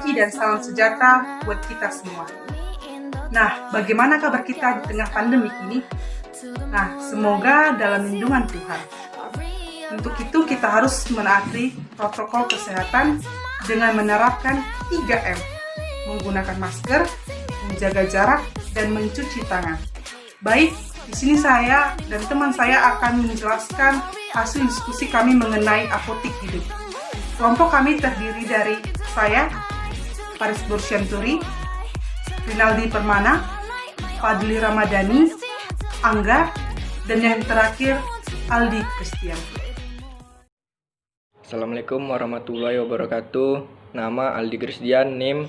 pagi dan salam sejahtera buat kita semua. Nah, bagaimana kabar kita di tengah pandemi ini? Nah, semoga dalam lindungan Tuhan. Untuk itu kita harus menaati protokol kesehatan dengan menerapkan 3M, menggunakan masker, menjaga jarak, dan mencuci tangan. Baik, di sini saya dan teman saya akan menjelaskan hasil diskusi kami mengenai apotik hidup. Kelompok kami terdiri dari saya, Paris Bursyanturi, Rinaldi Permana, Fadli Ramadhani, Angga, dan yang terakhir Aldi Christian. Assalamualaikum warahmatullahi wabarakatuh. Nama Aldi Christian, NIM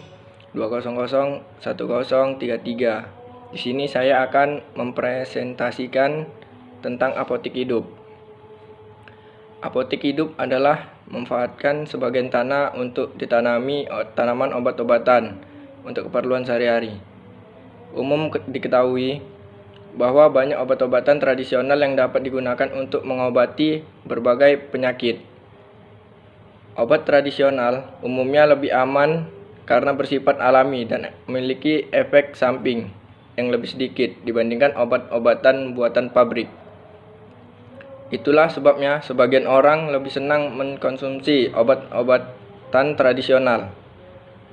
2001033. Di sini saya akan mempresentasikan tentang apotik hidup. Apotik hidup adalah memanfaatkan sebagian tanah untuk ditanami tanaman obat-obatan untuk keperluan sehari-hari. Umum diketahui bahwa banyak obat-obatan tradisional yang dapat digunakan untuk mengobati berbagai penyakit. Obat tradisional umumnya lebih aman karena bersifat alami dan memiliki efek samping yang lebih sedikit dibandingkan obat-obatan buatan pabrik. Itulah sebabnya sebagian orang lebih senang mengkonsumsi obat-obatan tradisional.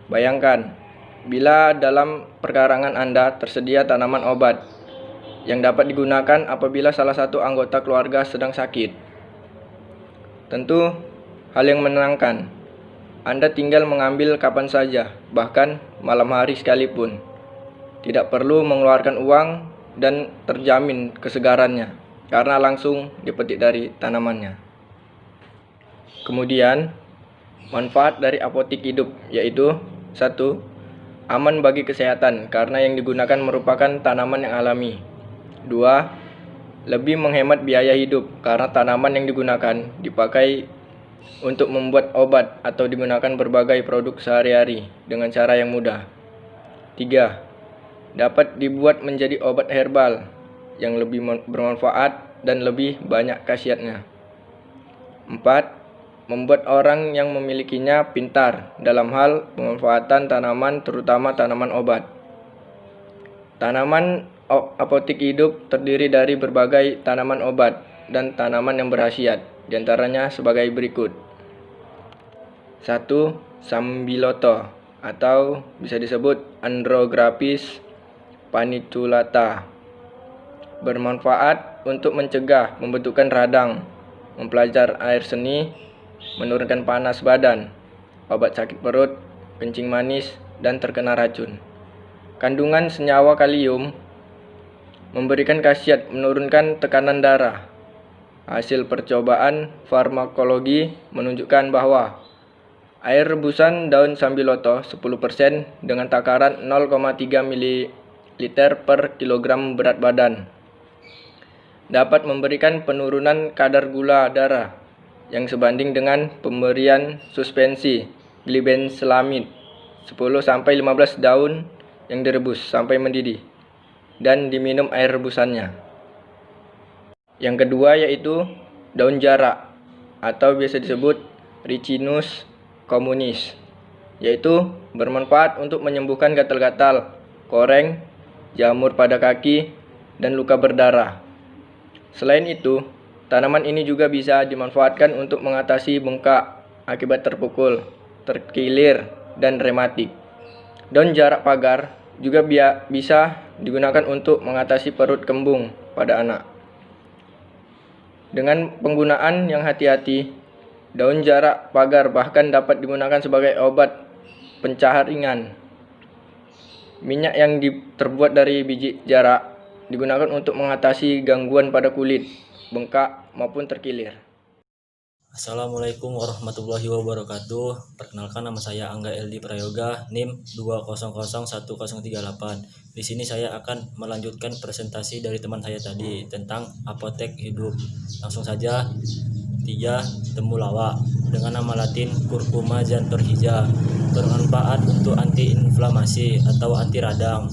Bayangkan, bila dalam perkarangan Anda tersedia tanaman obat yang dapat digunakan apabila salah satu anggota keluarga sedang sakit. Tentu hal yang menenangkan. Anda tinggal mengambil kapan saja, bahkan malam hari sekalipun. Tidak perlu mengeluarkan uang dan terjamin kesegarannya karena langsung dipetik dari tanamannya. Kemudian, manfaat dari apotik hidup yaitu 1. Aman bagi kesehatan karena yang digunakan merupakan tanaman yang alami. 2. Lebih menghemat biaya hidup karena tanaman yang digunakan dipakai untuk membuat obat atau digunakan berbagai produk sehari-hari dengan cara yang mudah. 3. Dapat dibuat menjadi obat herbal yang lebih bermanfaat dan lebih banyak khasiatnya. 4. Membuat orang yang memilikinya pintar dalam hal pemanfaatan tanaman, terutama tanaman obat. Tanaman apotik hidup terdiri dari berbagai tanaman obat dan tanaman yang berkhasiat, diantaranya sebagai berikut. 1. Sambiloto atau bisa disebut Andrographis paniculata. Bermanfaat untuk mencegah pembentukan radang, mempelajar air seni, menurunkan panas badan, obat sakit perut, kencing manis, dan terkena racun. Kandungan senyawa kalium memberikan khasiat menurunkan tekanan darah. Hasil percobaan farmakologi menunjukkan bahwa air rebusan daun sambiloto 10% dengan takaran 0,3 ml per kilogram berat badan dapat memberikan penurunan kadar gula darah yang sebanding dengan pemberian suspensi glibenselamid 10-15 daun yang direbus sampai mendidih dan diminum air rebusannya. Yang kedua yaitu daun jarak atau biasa disebut Ricinus communis, yaitu bermanfaat untuk menyembuhkan gatal-gatal, koreng, jamur pada kaki, dan luka berdarah. Selain itu, tanaman ini juga bisa dimanfaatkan untuk mengatasi bengkak akibat terpukul, terkilir, dan rematik. Daun jarak pagar juga bisa digunakan untuk mengatasi perut kembung pada anak. Dengan penggunaan yang hati-hati, daun jarak pagar bahkan dapat digunakan sebagai obat pencahar ringan. Minyak yang terbuat dari biji jarak digunakan untuk mengatasi gangguan pada kulit, bengkak maupun terkilir. Assalamualaikum warahmatullahi wabarakatuh. Perkenalkan, nama saya Angga Eldi Prayoga, NIM 2001038. Di sini saya akan melanjutkan presentasi dari teman saya tadi tentang apotek hidup. Langsung saja. 3. Temulawak dengan nama latin Curcuma xanthoorrhiza, bermanfaat untuk anti-inflamasi atau anti radang,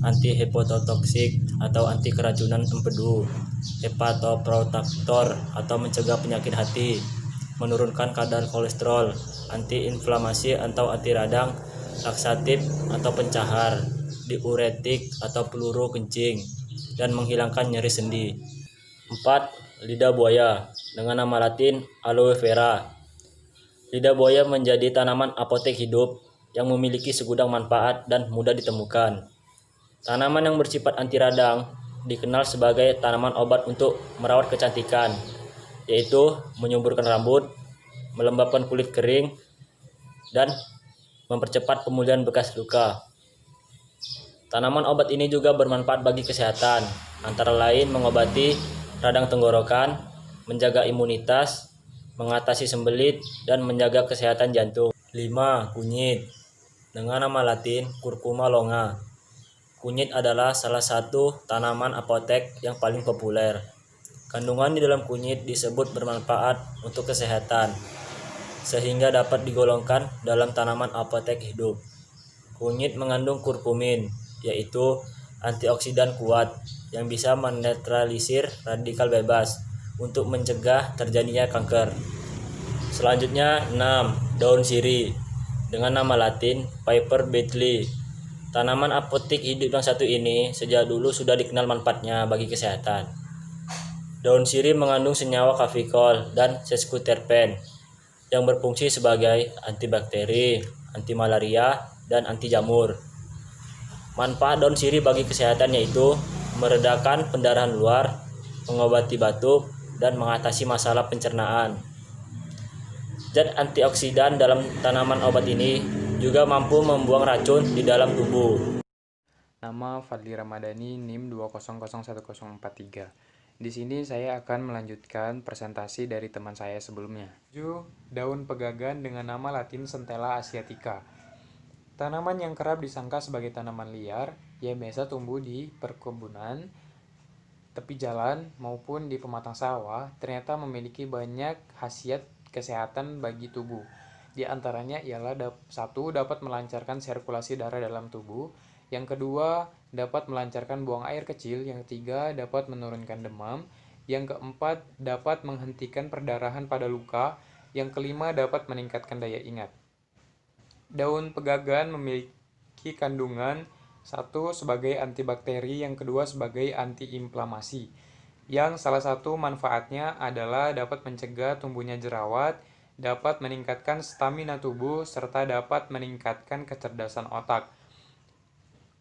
anti hepatotoksik atau anti keracunan empedu, hepatoprotector atau mencegah penyakit hati, menurunkan kadar kolesterol, antiinflamasi atau anti radang, laksatif atau pencahar, diuretik atau peluru kencing, dan menghilangkan nyeri sendi. 4. Lidah buaya dengan nama latin aloe vera. Lidah buaya menjadi tanaman apotek hidup yang memiliki segudang manfaat dan mudah ditemukan. Tanaman yang bersifat anti radang dikenal sebagai tanaman obat untuk merawat kecantikan, yaitu menyuburkan rambut, melembabkan kulit kering, dan mempercepat pemulihan bekas luka. Tanaman obat ini juga bermanfaat bagi kesehatan, antara lain mengobati radang tenggorokan, menjaga imunitas, mengatasi sembelit, dan menjaga kesehatan jantung. 5. Kunyit dengan nama latin Curcuma longa. Kunyit adalah salah satu tanaman apotek yang paling populer. Kandungan di dalam kunyit disebut bermanfaat untuk kesehatan, sehingga dapat digolongkan dalam tanaman apotek hidup. Kunyit mengandung kurkumin, yaitu antioksidan kuat yang bisa menetralisir radikal bebas untuk mencegah terjadinya kanker. Selanjutnya 6. Daun sirih dengan nama latin Piper Betley. Tanaman apotek hidup yang satu ini sejak dulu sudah dikenal manfaatnya bagi kesehatan. Daun sirih mengandung senyawa kafikol dan sesquiterpen yang berfungsi sebagai antibakteri, anti malaria, dan anti jamur. Manfaat daun sirih bagi kesehatan yaitu meredakan pendarahan luar, mengobati batuk, dan mengatasi masalah pencernaan. Zat antioksidan dalam tanaman obat ini juga mampu membuang racun di dalam tubuh. Nama Fadli Ramadhani, NIM 2001043. Di sini saya akan melanjutkan presentasi dari teman saya sebelumnya. 7. Daun pegagan dengan nama latin Centella asiatica. Tanaman yang kerap disangka sebagai tanaman liar yang biasa tumbuh di perkebunan, tepi jalan, maupun di pematang sawah, ternyata memiliki banyak khasiat kesehatan bagi tubuh. Di antaranya ialah 1. Dapat melancarkan sirkulasi darah dalam tubuh. Yang kedua, dapat melancarkan buang air kecil. Yang ketiga, dapat menurunkan demam. Yang keempat, dapat menghentikan perdarahan pada luka. Yang kelima, dapat meningkatkan daya ingat. Daun pegagan memiliki kandungan 1. Sebagai antibakteri, yang kedua sebagai antiinflamasi. Yang salah satu manfaatnya adalah dapat mencegah tumbuhnya jerawat, dapat meningkatkan stamina tubuh, serta dapat meningkatkan kecerdasan otak.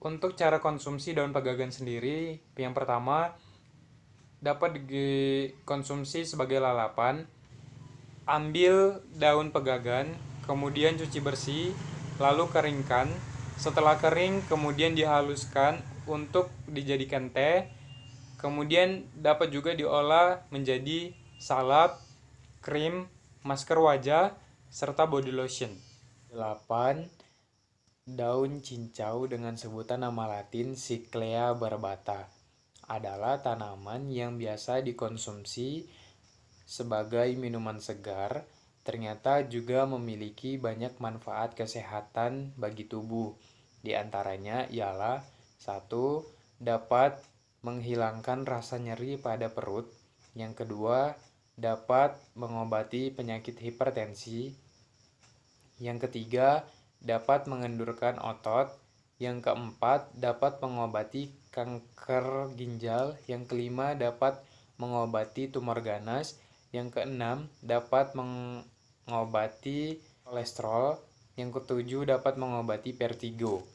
Untuk cara konsumsi daun pegagan sendiri, yang pertama dapat dikonsumsi sebagai lalapan. Ambil daun pegagan, kemudian cuci bersih, lalu keringkan. Setelah kering, kemudian dihaluskan untuk dijadikan teh. Kemudian dapat juga diolah menjadi salep, krim, masker wajah, serta body lotion. 8. Daun cincau dengan sebutan nama latin Cyclea barbata adalah tanaman yang biasa dikonsumsi sebagai minuman segar, ternyata juga memiliki banyak manfaat kesehatan bagi tubuh. Di antaranya ialah 1. Dapat menghilangkan rasa nyeri pada perut. Yang kedua, dapat mengobati penyakit hipertensi. Yang ketiga, dapat mengendurkan otot. Yang keempat, dapat mengobati kanker ginjal. Yang kelima, dapat mengobati tumor ganas. Yang keenam, dapat mengobati kolesterol. Yang ketujuh, dapat mengobati vertigo.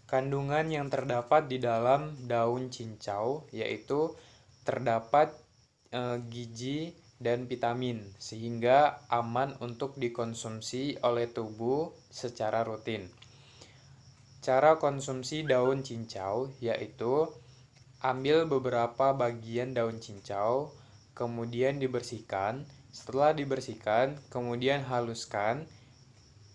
Kandungan yang terdapat di dalam daun cincau yaitu terdapat gizi dan vitamin, sehingga aman untuk dikonsumsi oleh tubuh secara rutin. Cara konsumsi daun cincau yaitu ambil beberapa bagian daun cincau, kemudian dibersihkan. Setelah dibersihkan, kemudian haluskan.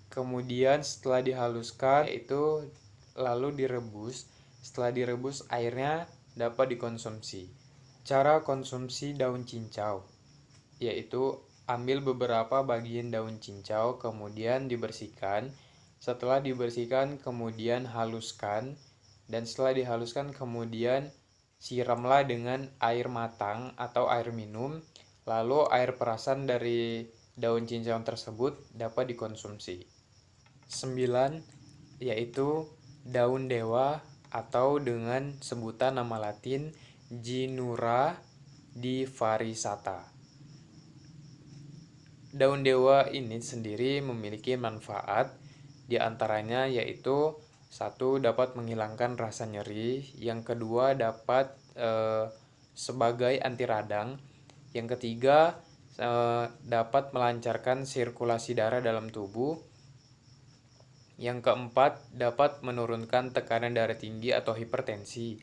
Kemudian setelah dihaluskan itu lalu direbus. Setelah direbus, airnya dapat dikonsumsi. Cara konsumsi daun cincau yaitu ambil beberapa bagian daun cincau, kemudian dibersihkan. Setelah dibersihkan, kemudian haluskan. Dan setelah dihaluskan, kemudian siramlah dengan air matang atau air minum. Lalu air perasan dari daun cincau tersebut dapat dikonsumsi. 9. Yaitu daun dewa atau dengan sebutan nama latin Ginura divarisata. Daun dewa ini sendiri memiliki manfaat, di antaranya yaitu 1. Dapat menghilangkan rasa nyeri, yang kedua dapat sebagai anti radang, yang ketiga dapat melancarkan sirkulasi darah dalam tubuh, yang keempat dapat menurunkan tekanan darah tinggi atau hipertensi,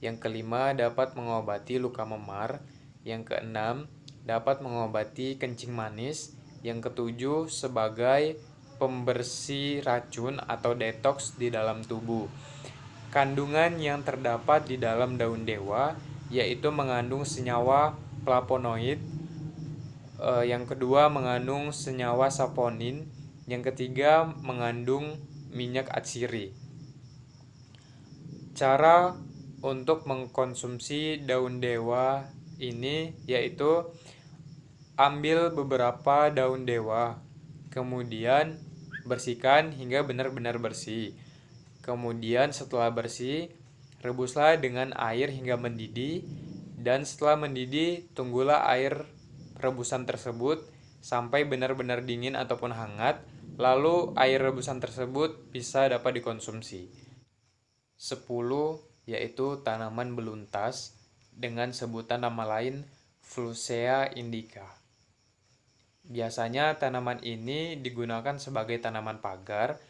yang kelima dapat mengobati luka memar, yang keenam dapat mengobati kencing manis, yang ketujuh sebagai pembersih racun atau detoks di dalam tubuh. Kandungan yang terdapat di dalam daun dewa yaitu mengandung senyawa flavonoid, yang kedua mengandung senyawa saponin, yang ketiga mengandung minyak atsiri. Cara untuk mengkonsumsi daun dewa ini yaitu ambil beberapa daun dewa, kemudian bersihkan hingga benar-benar bersih. Kemudian setelah bersih, rebuslah dengan air hingga mendidih, dan setelah mendidih, tunggulah air rebusan tersebut sampai benar-benar dingin ataupun hangat, lalu air rebusan tersebut bisa dapat dikonsumsi. 10. Yaitu tanaman beluntas dengan sebutan nama lain Flusea indica. Biasanya tanaman ini digunakan sebagai tanaman pagar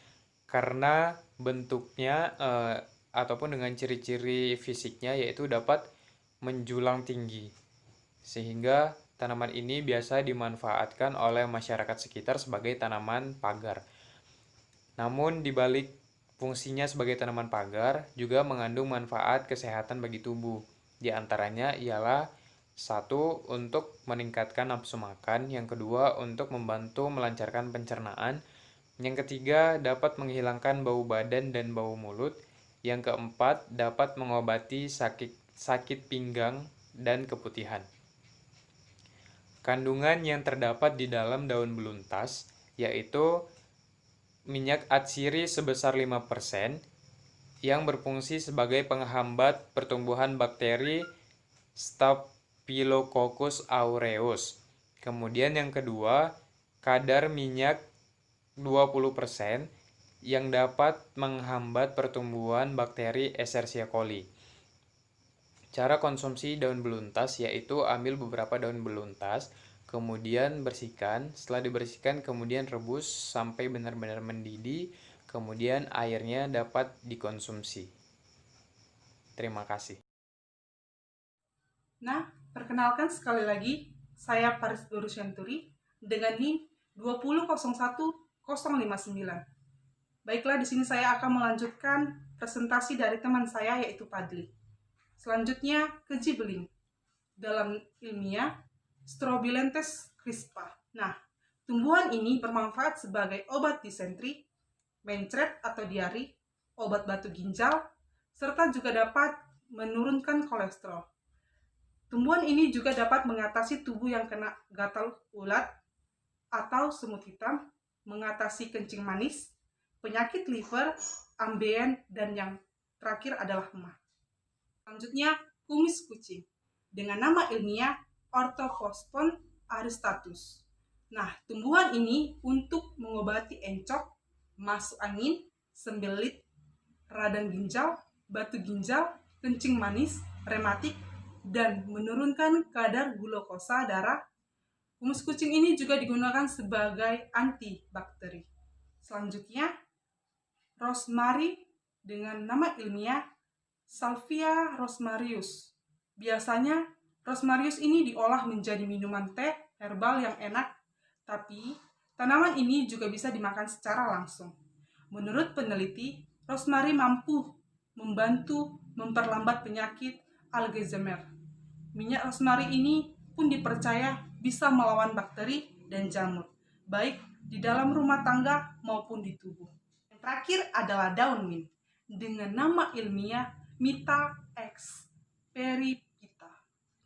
karena bentuknya ataupun dengan ciri-ciri fisiknya yaitu dapat menjulang tinggi, sehingga tanaman ini biasa dimanfaatkan oleh masyarakat sekitar sebagai tanaman pagar. Namun di balik fungsinya sebagai tanaman pagar juga mengandung manfaat kesehatan bagi tubuh. Di antaranya ialah 1. Untuk meningkatkan nafsu makan, yang kedua untuk membantu melancarkan pencernaan, yang ketiga dapat menghilangkan bau badan dan bau mulut, yang keempat dapat mengobati sakit pinggang dan keputihan. Kandungan yang terdapat di dalam daun beluntas yaitu minyak atsiri sebesar 5% yang berfungsi sebagai penghambat pertumbuhan bakteri Staphylococcus aureus. Kemudian yang kedua, kadar minyak 20% yang dapat menghambat pertumbuhan bakteri Escherichia coli. Cara konsumsi daun beluntas yaitu ambil beberapa daun beluntas, kemudian bersihkan. Setelah dibersihkan, kemudian rebus sampai benar-benar mendidih, kemudian airnya dapat dikonsumsi. Terima kasih. Nah, perkenalkan sekali lagi, saya Paris Dorusyanturi dengan NIM 2001059. Baiklah, di sini saya akan melanjutkan presentasi dari teman saya yaitu Padli. Selanjutnya, keji beling. Dalam ilmiah, Strobilanthes crispa. Nah, tumbuhan ini bermanfaat sebagai obat disentri, mencret atau diari, obat batu ginjal, serta juga dapat menurunkan kolesterol. Tumbuhan ini juga dapat mengatasi tubuh yang kena gatal ulat atau semut hitam, mengatasi kencing manis, penyakit liver, ambeien, dan yang terakhir adalah emah. Selanjutnya, kumis kucing dengan nama ilmiah Orthopospon aristatus. Nah, tumbuhan ini untuk mengobati encok, masuk angin, sembelit, radang ginjal, batu ginjal, kencing manis, rematik, dan menurunkan kadar glukosa darah. Kumis kucing ini juga digunakan sebagai antibakteri. Selanjutnya, rosemary dengan nama ilmiah Salvia rosmarius. Biasanya, rosmarius ini diolah menjadi minuman teh herbal yang enak, tapi tanaman ini juga bisa dimakan secara langsung. Menurut peneliti, rosemary mampu membantu memperlambat penyakit Alzheimer. Minyak rosemary ini pun dipercaya bisa melawan bakteri dan jamur, baik di dalam rumah tangga maupun di tubuh. Yang terakhir adalah daun mint dengan nama ilmiah Mita X peripita.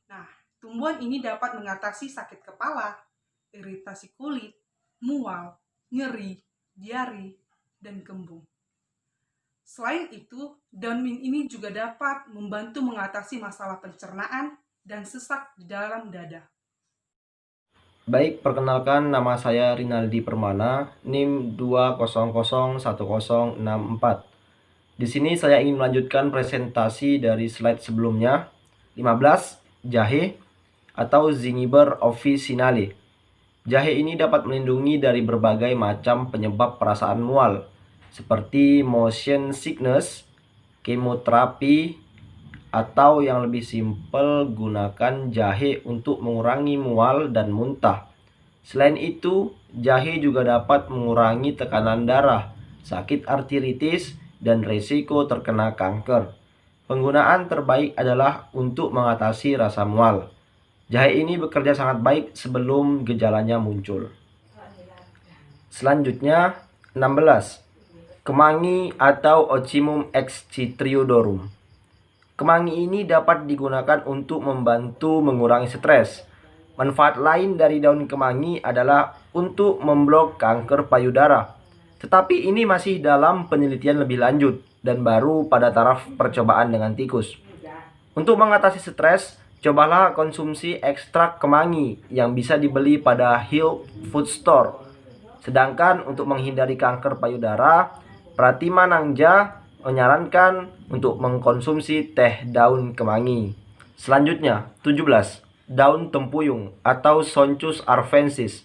Nah, tumbuhan ini dapat mengatasi sakit kepala, iritasi kulit, mual, nyeri, diare, dan kembung. Selain itu, daun mint ini juga dapat membantu mengatasi masalah pencernaan dan sesak di dalam dada. Baik, perkenalkan nama saya Rinaldi Permana, NIM 2001064. Di sini saya ingin melanjutkan presentasi dari slide sebelumnya, 15, jahe atau Zingiber officinale. Jahe ini dapat melindungi dari berbagai macam penyebab perasaan mual, seperti motion sickness, kemoterapi, atau yang lebih simpel, gunakan jahe untuk mengurangi mual dan muntah. Selain itu, jahe juga dapat mengurangi tekanan darah, sakit arteritis, dan risiko terkena kanker. Penggunaan terbaik adalah untuk mengatasi rasa mual. Jahe ini bekerja sangat baik sebelum gejalanya muncul. Selanjutnya, 16. Kemangi atau Ocimum excitiodorum. Kemangi ini dapat digunakan untuk membantu mengurangi stres. Manfaat lain dari daun kemangi adalah untuk memblok kanker payudara. Tetapi ini masih dalam penelitian lebih lanjut dan baru pada taraf percobaan dengan tikus. Untuk mengatasi stres, cobalah konsumsi ekstrak kemangi yang bisa dibeli pada health food store. Sedangkan untuk menghindari kanker payudara, Pratima Nangja menyarankan untuk mengkonsumsi teh daun kemangi. Selanjutnya, 17. Daun tempuyung atau Sonchus arvensis.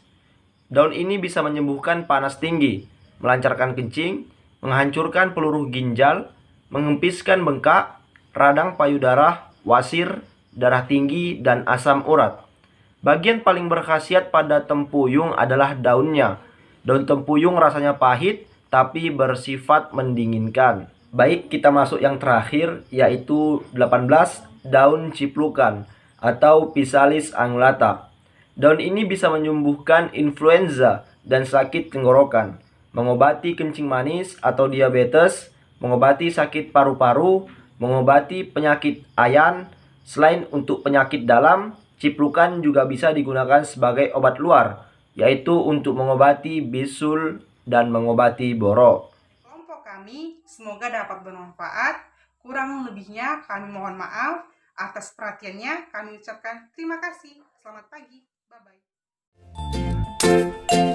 Daun ini bisa menyembuhkan panas tinggi, melancarkan kencing, menghancurkan peluru ginjal, mengempiskan bengkak, radang payudara, wasir, darah tinggi, dan asam urat. Bagian paling berkhasiat pada tempuyung adalah daunnya. Daun tempuyung rasanya pahit, tapi bersifat mendinginkan. Baik, kita masuk yang terakhir, yaitu 18, daun ciplukan atau Physalis angulata. Daun ini bisa menyembuhkan influenza dan sakit tenggorokan, mengobati kencing manis atau diabetes, mengobati sakit paru-paru, mengobati penyakit ayan. Selain untuk penyakit dalam, ciplukan juga bisa digunakan sebagai obat luar, yaitu untuk mengobati bisul dan mengobati borok. Kelompok kami semoga dapat bermanfaat. Kurang lebihnya kami mohon maaf. Atas perhatiannya kami ucapkan terima kasih. Selamat pagi. Bye-bye.